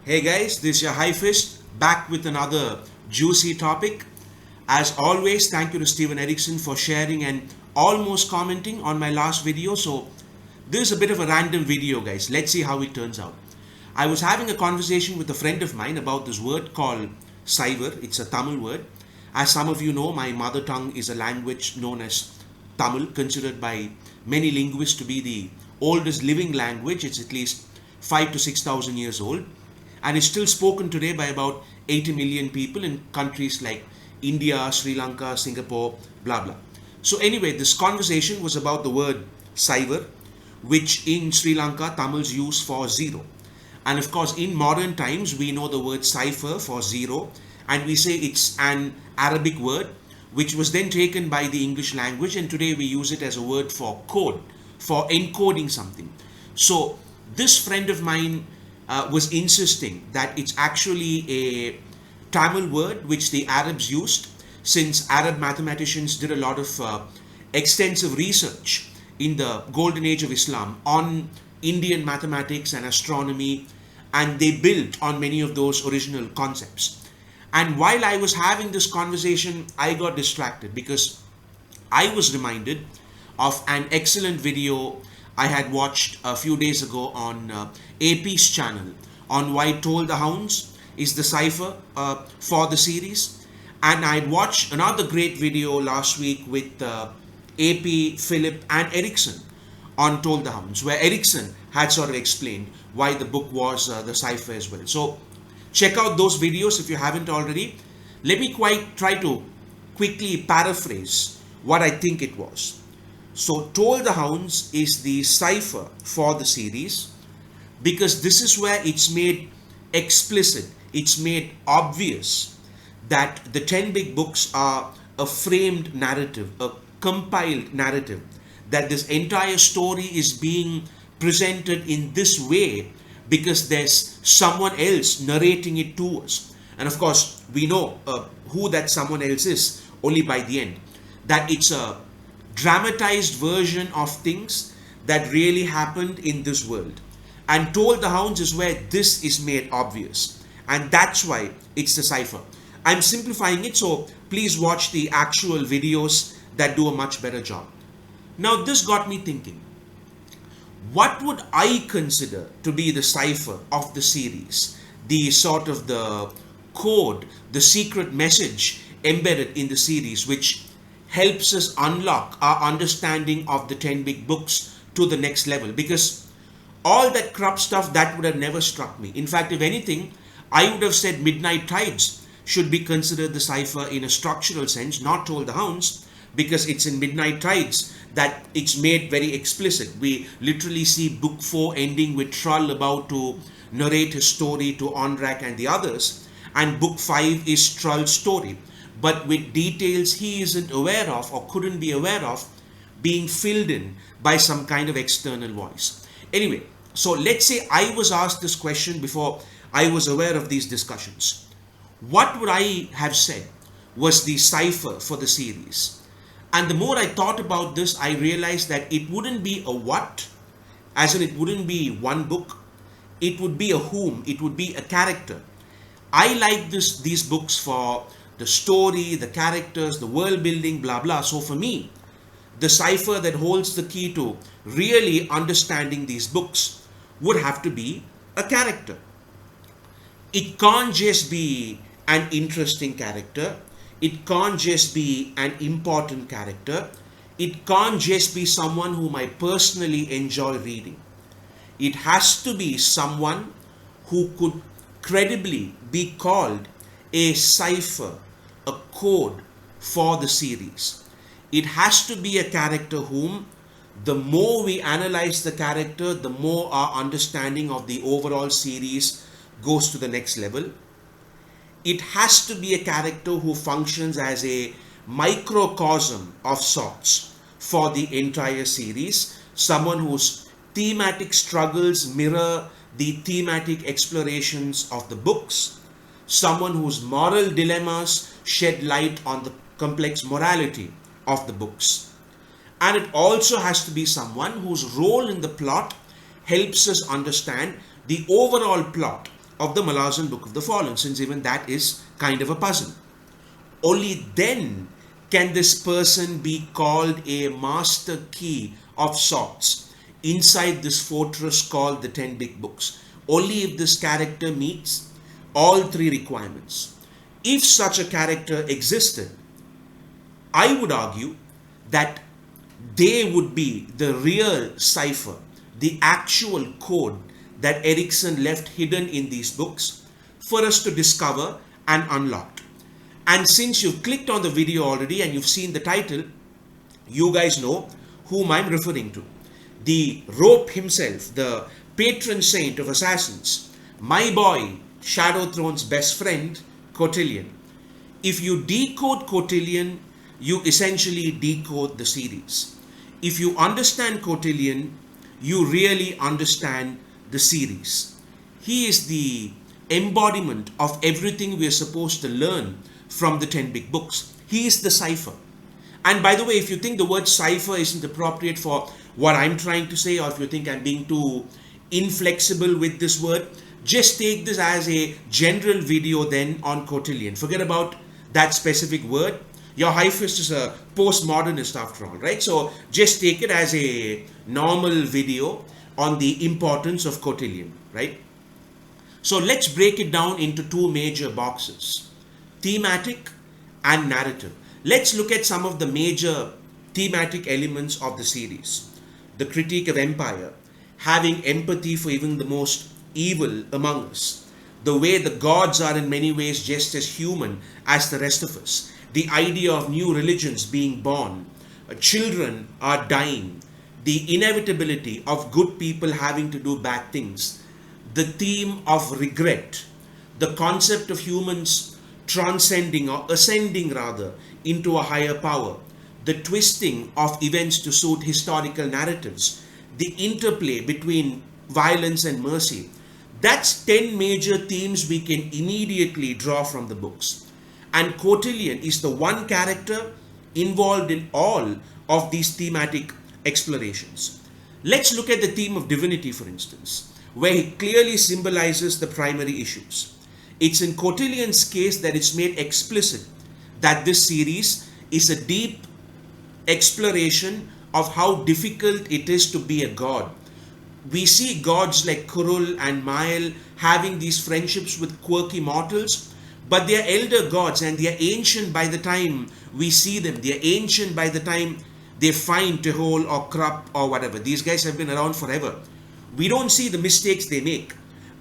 Hey guys, this is your High Fist back with another juicy topic. As always, thank you to Steven Erickson for sharing and almost commenting on my last video. So, this is a bit of a random video, guys. Let's see how it turns out. I was having a conversation with a friend of mine about this word called Cipher. It's a Tamil word. As some of you know, my mother tongue is a language known as Tamil, considered by many linguists to be the oldest living language. It's at least 5 to 6,000 years old and is still spoken today by about 80 million people in countries like India, Sri Lanka, Singapore, blah blah. So anyway, this conversation was about the word Cipher, which in Sri Lanka Tamils use for zero. And of course, in modern times, we know the word cipher for zero, and we say it's an Arabic word, which was then taken by the English language, and today we use it as a word for code, for encoding something. So this friend of mine was insisting that it's actually a Tamil word which the Arabs used, since Arab mathematicians did a lot of extensive research in the golden age of Islam on Indian mathematics and astronomy, and they built on many of those original concepts. And while I was having this conversation, I got distracted because I was reminded of an excellent video I had watched a few days ago on AP's channel on why Toll the Hounds is the cipher for the series. And I'd watched another great video last week with AP, Philip and Erickson on Toll the Hounds, where Erickson had sort of explained why the book was the cipher as well. So check out those videos if you haven't already. Let me try to quickly paraphrase what I think it was. So Toll the Hounds is the cipher for the series because this is where it's made explicit, it's made obvious that the 10 big books are a framed narrative, a compiled narrative, that this entire story is being presented in this way because there's someone else narrating it to us. And of course, we know who that someone else is only by the end, that it's a dramatized version of things that really happened in this world. And Toll the Hounds is where this is made obvious, and that's why it's the cipher. I'm simplifying it, so please watch the actual videos that do a much better job. Now this got me thinking, what would I consider to be the cipher of the series, the sort of the code, the secret message embedded in the series which helps us unlock our understanding of the 10 big books to the next level? Because all that crap stuff, that would have never struck me. In fact, if anything, I would have said Midnight Tides should be considered the cipher in a structural sense, not Toll the Hounds, because it's in Midnight Tides that it's made very explicit. We literally see book 4 ending with Trull about to narrate his story to Onrak and the others, and book 5 is Trull's story, but with details he isn't aware of or couldn't be aware of, being filled in by some kind of external voice. Anyway, so let's say I was asked this question before I was aware of these discussions. What would I have said was the cipher for the series? And the more I thought about this, I realized that it wouldn't be a what, as in it wouldn't be one book, it would be a whom, it would be a character. I like these books for the story, the characters, the world building, blah blah. So for me, the cipher that holds the key to really understanding these books would have to be a character. It can't just be an interesting character. It can't just be an important character. It can't just be someone whom I personally enjoy reading. It has to be someone who could credibly be called a cipher, a code for the series. It has to be a character whom, the more we analyze the character, the more our understanding of the overall series goes to the next level. It has to be a character who functions as a microcosm of sorts for the entire series, someone whose thematic struggles mirror the thematic explorations of the books, someone whose moral dilemmas shed light on the complex morality of the books. And it also has to be someone whose role in the plot helps us understand the overall plot of the Malazan Book of the Fallen, since even that is kind of a puzzle. Only then can this person be called a master key of sorts inside this fortress called the 10 Big Books. Only if this character meets all three requirements. If such a character existed, I would argue that they would be the real cipher, the actual code that Erikson left hidden in these books for us to discover and unlock. And since you've clicked on the video already and you've seen the title, you guys know whom I'm referring to. The rope himself, the patron saint of assassins, my boy, Shadow Throne's best friend, Cotillion. If you decode Cotillion, you essentially decode the series. If you understand Cotillion, you really understand the series. He is the embodiment of everything we are supposed to learn from the 10 Big Books. He is the cipher. And by the way, if you think the word cipher isn't appropriate for what I'm trying to say, or if you think I'm being too inflexible with this word, just take this as a general video then on Cotillion. Forget about that specific word. Your high fist is a postmodernist after all, right? So just take it as a normal video on the importance of Cotillion, right? So let's break it down into two major boxes: thematic and narrative. Let's look at some of the major thematic elements of the series. The critique of empire, having empathy for even the most evil among us, the way the gods are in many ways just as human as the rest of us, the idea of new religions being born, children are dying, the inevitability of good people having to do bad things, the theme of regret, the concept of humans transcending or ascending rather into a higher power, the twisting of events to suit historical narratives, the interplay between violence and mercy. That's 10 major themes we can immediately draw from the books. And Cotillion is the one character involved in all of these thematic explorations. Let's look at the theme of divinity, for instance, where he clearly symbolizes the primary issues. It's in Cotillion's case that it's made explicit that this series is a deep exploration of how difficult it is to be a god. We see gods like Kurul and Mael having these friendships with quirky mortals, but they are elder gods and they are ancient by the time we see them. They are ancient by the time they find Tehol or Krupp or whatever. These guys have been around forever. We don't see the mistakes they make.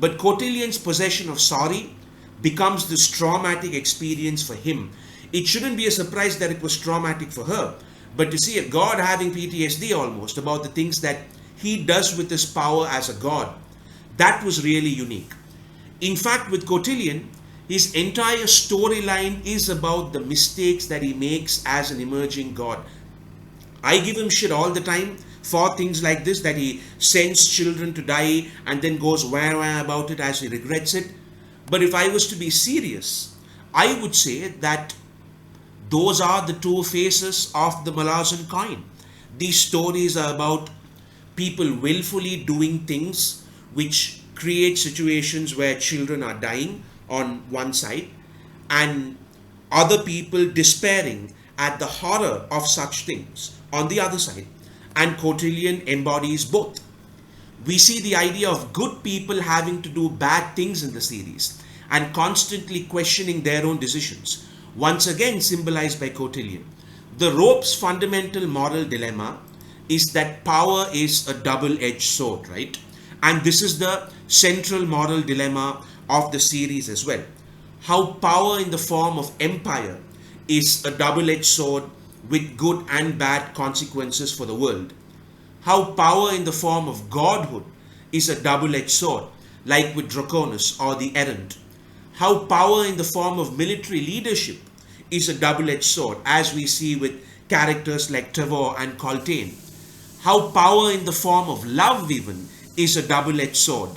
But Cotillion's possession of sorry becomes this traumatic experience for him. It shouldn't be a surprise that it was traumatic for her. But to see a god having PTSD almost about the things that he does with his power as a god, that was really unique. In fact, with Cotillion, his entire storyline is about the mistakes that he makes as an emerging god. I give him shit all the time for things like this, that he sends children to die and then goes wah-wah about it as he regrets it. But if I was to be serious, I would say that those are the two faces of the Malazan coin. These stories are about people willfully doing things which create situations where children are dying on one side, and other people despairing at the horror of such things on the other side. And Cotillion embodies both. We see the idea of good people having to do bad things in the series and constantly questioning their own decisions, once again symbolized by Cotillion. The rope's fundamental moral dilemma is that power is a double-edged sword, right? And this is the central moral dilemma of the series as well. How power in the form of empire is a double-edged sword with good and bad consequences for the world. How power in the form of godhood is a double-edged sword, like with Draconis or the Errant. How power in the form of military leadership is a double-edged sword, as we see with characters like Tavor and Coltane. How power in the form of love even is a double-edged sword.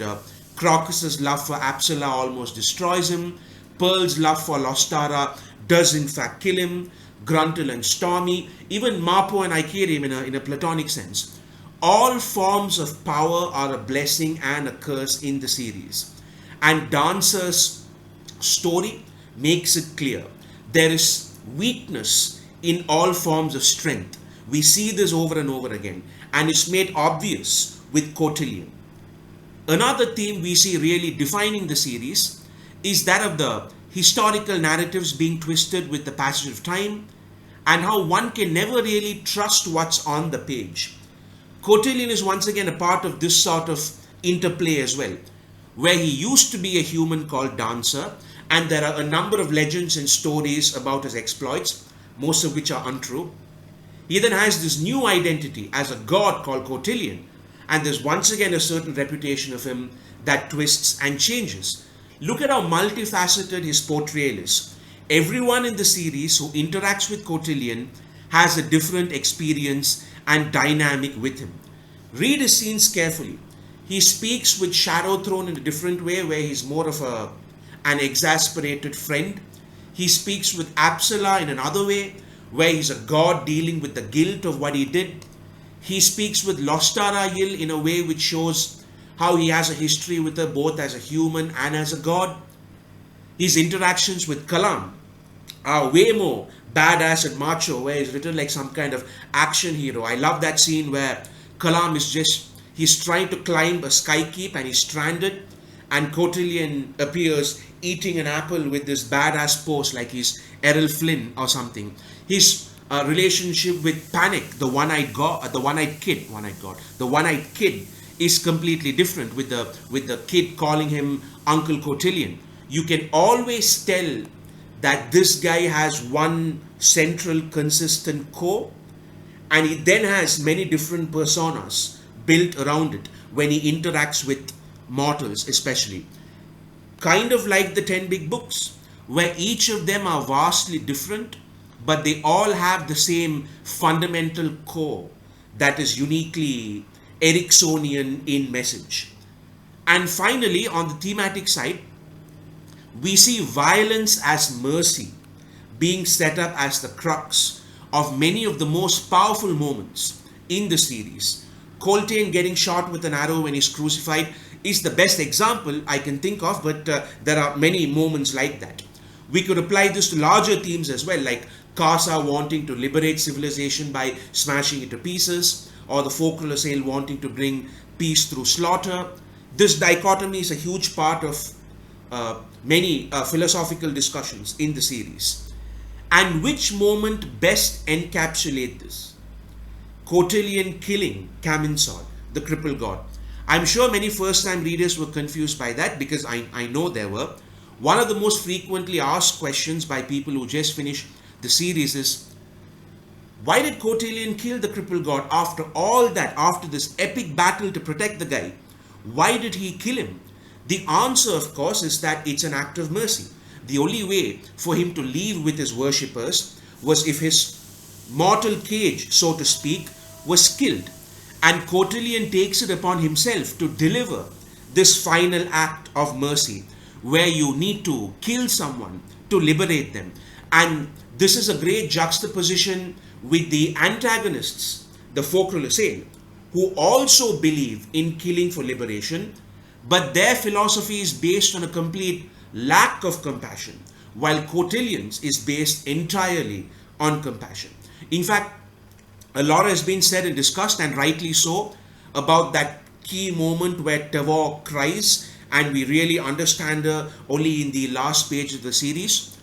Crocus's love for Apsala almost destroys him. Pearl's love for Lostara does in fact kill him. Gruntle and Stormy, even Marpo and Icarium in a platonic sense. All forms of power are a blessing and a curse in the series. And Dancer's story makes it clear there is weakness in all forms of strength. We see this over and over again, and it's made obvious with Cotillion. Another theme we see really defining the series is that of the historical narratives being twisted with the passage of time, and how one can never really trust what's on the page. Cotillion is once again a part of this sort of interplay as well, where he used to be a human called Dancer, and there are a number of legends and stories about his exploits, most of which are untrue. He then has this new identity as a god called Cotillion, and there's once again a certain reputation of him that twists and changes. Look at how multifaceted his portrayal is. Everyone in the series who interacts with Cotillion has a different experience and dynamic with him. Read his scenes carefully. He speaks with Shadowthrone in a different way, where he's more of an exasperated friend. He speaks with Apsala in another way, where he's a god dealing with the guilt of what he did. He speaks with Lostara in a way which shows how he has a history with her both as a human and as a god. His interactions with Kalam are way more badass and macho, where he's written like some kind of action hero. I love that scene where Kalam is he's trying to climb a sky keep and he's stranded, and Cotillion appears eating an apple with this badass pose like he's Errol Flynn or something. His relationship with Panic, the one-eyed kid, is completely different, with the kid calling him Uncle Cotillion. You can always tell that this guy has one central consistent core, and he then has many different personas built around it when he interacts with mortals, especially. Kind of like the 10 big books, where each of them are vastly different, but they all have the same fundamental core that is uniquely Ericksonian in message. And finally, on the thematic side, we see violence as mercy being set up as the crux of many of the most powerful moments in the series. Cotillion getting shot with an arrow when he's crucified is the best example I can think of, but there are many moments like that. We could apply this to larger themes as well, like Casa wanting to liberate civilization by smashing it to pieces, or the Folklore wanting to bring peace through slaughter. This dichotomy is a huge part of many philosophical discussions in the series. And which moment best encapsulate this? Cotillion killing Caminsol, the cripple god. I'm sure many first-time readers were confused by that, because I know there were. One of the most frequently asked questions by people who just finished the series is, why did Cotillion kill the cripple god after all that, after this epic battle to protect the guy? Why did he kill him? The answer, of course, is that it's an act of mercy. The only way for him to leave with his worshippers was if his mortal cage, so to speak, was killed. And Cotillion takes it upon himself to deliver this final act of mercy, where you need to kill someone to liberate them. And this is a great juxtaposition with the antagonists, the Folklore, who also believe in killing for liberation, but their philosophy is based on a complete lack of compassion, while Cotillion's is based entirely on compassion. In fact, a lot has been said and discussed, and rightly so, about that key moment where Tavor cries, and we really understand her only in the last page of the series.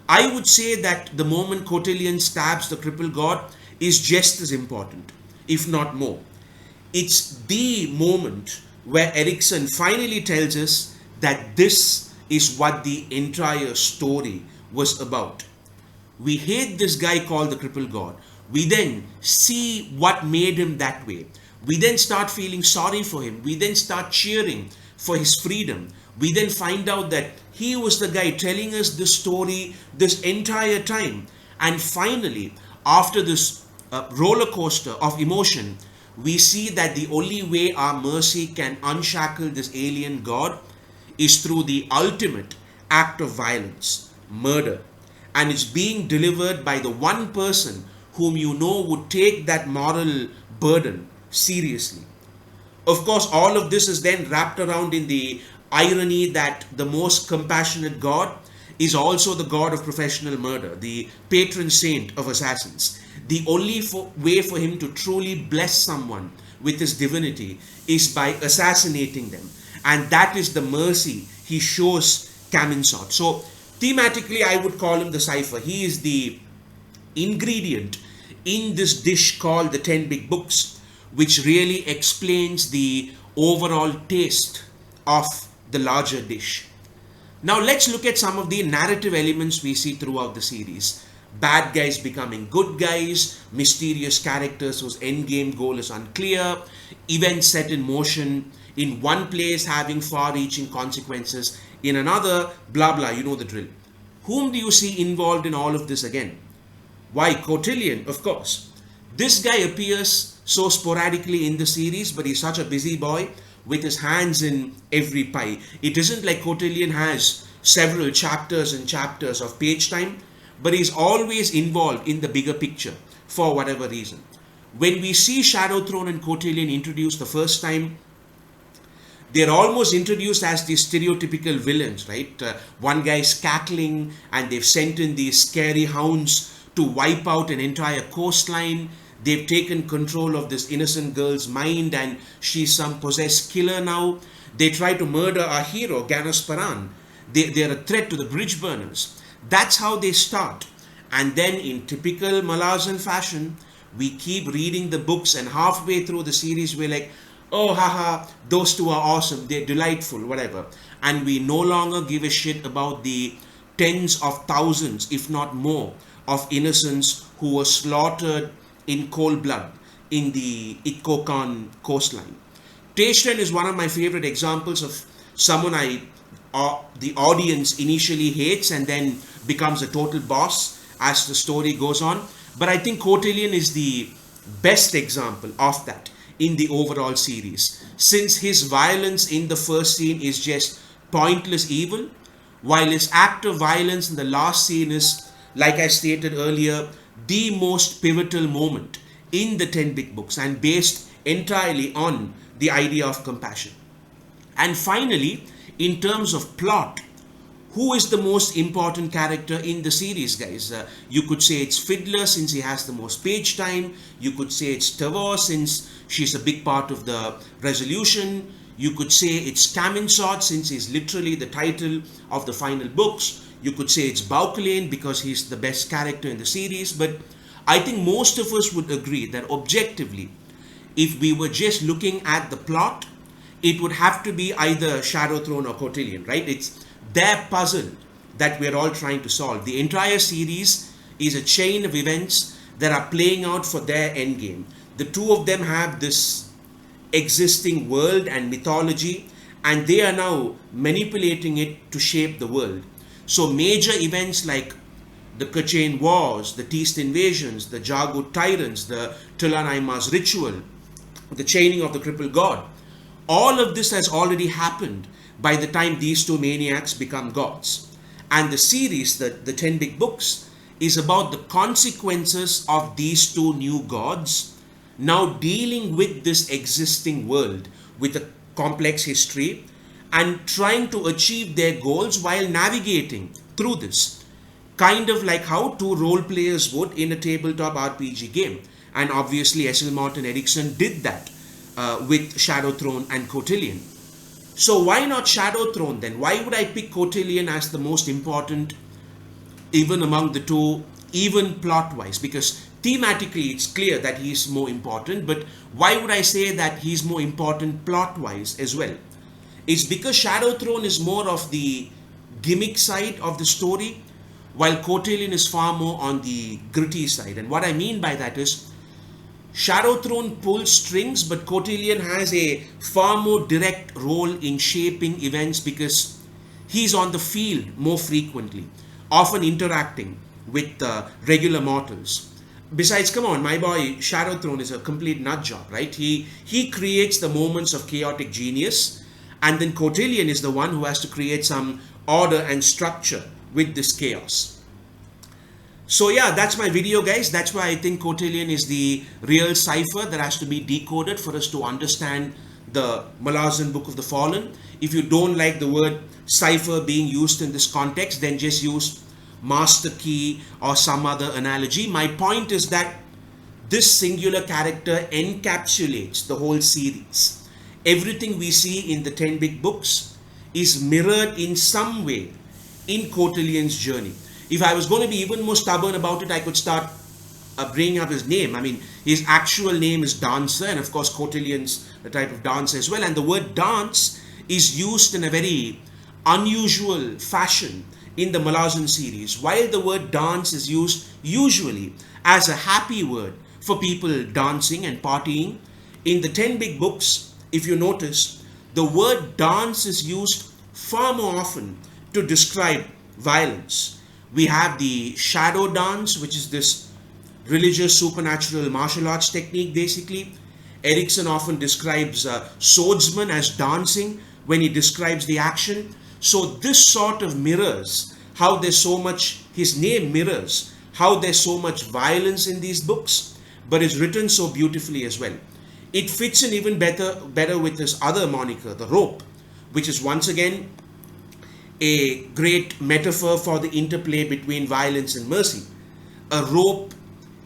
I would say that the moment Cotillion stabs the crippled god is just as important, if not more. It's the moment where Erikson finally tells us that this is what the entire story was about. We hate this guy called the crippled god. We then see what made him that way. We then start feeling sorry for him. We then start cheering for his freedom. We then find out that he was the guy telling us this story this entire time. And finally, after this roller coaster of emotion, we see that the only way our mercy can unshackle this alien god is through the ultimate act of violence, murder. And it's being delivered by the one person whom you know would take that moral burden seriously. Of course, all of this is then wrapped around in the irony that the most compassionate god is also the god of professional murder, the patron saint of assassins. The only way for him to truly bless someone with his divinity is by assassinating them. And that is the mercy he shows Caminsot. So thematically, I would call him the Cipher. He is the ingredient in this dish called the 10 Big Books, which really explains the overall taste of the larger dish. Now let's look at some of the narrative elements we see throughout the series. Bad guys becoming good guys, mysterious characters whose endgame goal is unclear, events set in motion, in one place having far-reaching consequences, in another, blah blah, you know the drill. Whom do you see involved in all of this again? Why, Cotillion, of course. This guy appears so sporadically in the series, but he's such a busy boy with his hands in every pie. It isn't like Cotillion has several chapters and chapters of page time, but he's always involved in the bigger picture for whatever reason. When we see Shadowthrone and Cotillion introduced the first time, they're almost introduced as these stereotypical villains, right? One guy's cackling and they've sent in these scary hounds to wipe out an entire coastline. They've taken control of this innocent girl's mind and she's some possessed killer now. They try to murder our hero, Ganos Paran. They're a threat to the bridge burners. That's how they start. And then in typical Malazan fashion, we keep reading the books and halfway through the series we're like, oh haha, those two are awesome, they're delightful, whatever. And we no longer give a shit about the tens of thousands, if not more, of innocents who were slaughtered in cold blood in the Itkokan coastline. Patron is one of my favorite examples of someone the audience initially hates and then becomes a total boss as the story goes on. But I think Cotillion is the best example of that in the overall series, since his violence in the first scene is just pointless evil, while his act of violence in the last scene is, like I stated earlier, the most pivotal moment in the 10 Big Books and based entirely on the idea of compassion. And finally, in terms of plot, who is the most important character in the series, guys? You could say it's Fiddler since he has the most page time. You could say it's Tavor since she's a big part of the resolution. You could say it's Caminsot since he's literally the title of the final books. You could say it's Bauclane because he's the best character in the series. But I think most of us would agree that objectively, if we were just looking at the plot, it would have to be either Shadowthrone or Cotillion, right? It's their puzzle that we're all trying to solve. The entire series is a chain of events that are playing out for their endgame. The two of them have this existing world and mythology, and they are now manipulating it to shape the world. So major events like the Kachin Wars, the Teast invasions, the Jagut tyrants, the Tulanaima's ritual, the chaining of the crippled god, all of this has already happened by the time these two maniacs become gods. And the series, the 10 Big Books, is about the consequences of these two new gods now dealing with this existing world with a complex history and trying to achieve their goals while navigating through this. Kind of like how two role players would in a tabletop RPG game. And obviously S.L. Martin Erickson did that with Shadowthrone and Cotillion. So why not Shadowthrone then? Why would I pick Cotillion as the most important even among the two, even plot-wise? Because thematically it's clear that he's more important, but why would I say that he's more important plot-wise as well? It's because Shadowthrone is more of the gimmick side of the story, while Cotillion is far more on the gritty side. And what I mean by that is, Shadowthrone pulls strings, but Cotillion has a far more direct role in shaping events because he's on the field more frequently, often interacting with regular mortals. Besides, come on, my boy, Shadowthrone is a complete nut job, right? He creates the moments of chaotic genius, and then Cotillion is the one who has to create some order and structure with this chaos. So yeah, that's my video, guys. That's why I think Cotillion is the real cipher that has to be decoded for us to understand the Malazan Book of the Fallen. If you don't like the word cipher being used in this context, then just use master key or some other analogy. My point is that this singular character encapsulates the whole series. Everything we see in the 10 big books is mirrored in some way in Cotillion's journey. If I was going to be even more stubborn about it, I could start bringing up his name. I mean, his actual name is Dancer, and of course Cotillion's a type of dancer as well. And the word dance is used in a very unusual fashion in the Malazan series. While the word dance is used usually as a happy word for people dancing and partying, in the 10 big books, if you notice, the word dance is used far more often to describe violence. We have the shadow dance, which is this religious supernatural martial arts technique basically. Erikson often describes swordsmen as dancing when he describes the action. So this sort of mirrors how there's so much, his name mirrors how there's so much violence in these books, but is written so beautifully as well. It fits in even better with his other moniker, the rope, which is once again a great metaphor for the interplay between violence and mercy. A rope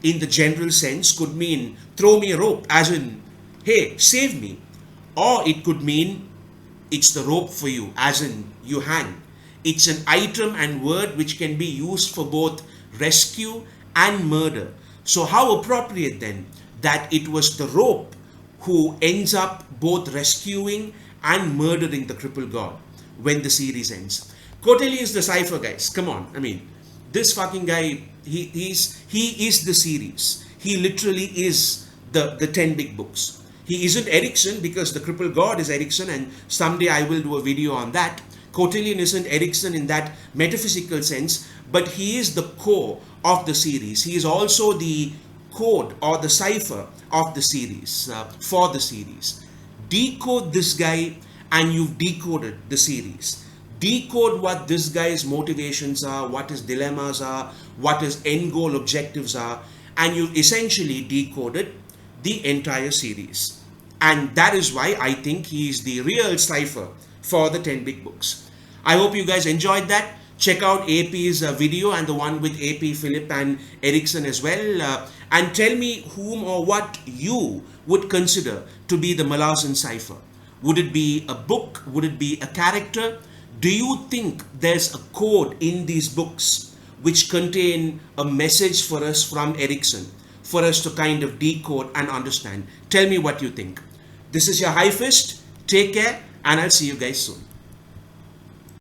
in the general sense could mean throw me a rope, as in, hey, save me. Or it could mean it's the rope for you, as in you hang. It's an item and word which can be used for both rescue and murder. So how appropriate then that it was the rope who ends up both rescuing and murdering the crippled god when the series ends. Cotillion is the cipher, guys. Come on. I mean, this fucking guy, he is the series. He literally is the 10 big books. He isn't Erikson because the crippled god is Erikson, and someday I will do a video on that. Cotillion isn't Erikson in that metaphysical sense, but he is the core of the series. He is also the code or the cipher of the series, for the series. Decode this guy and you've decoded the series. Decode what this guy's motivations are, what his dilemmas are, what his end goal objectives are, and you've essentially decoded the entire series. And that is why I think he is the real cipher for the 10 big books. I hope you guys enjoyed that. Check out AP's video and the one with AP, Philip and Erikson as well. And tell me whom or what you would consider to be the Malazan cipher. Would it be a book? Would it be a character? Do you think there's a code in these books which contain a message for us from Erikson, for us to kind of decode and understand? Tell me what you think. This is your High Fist. Take care, and I'll see you guys soon.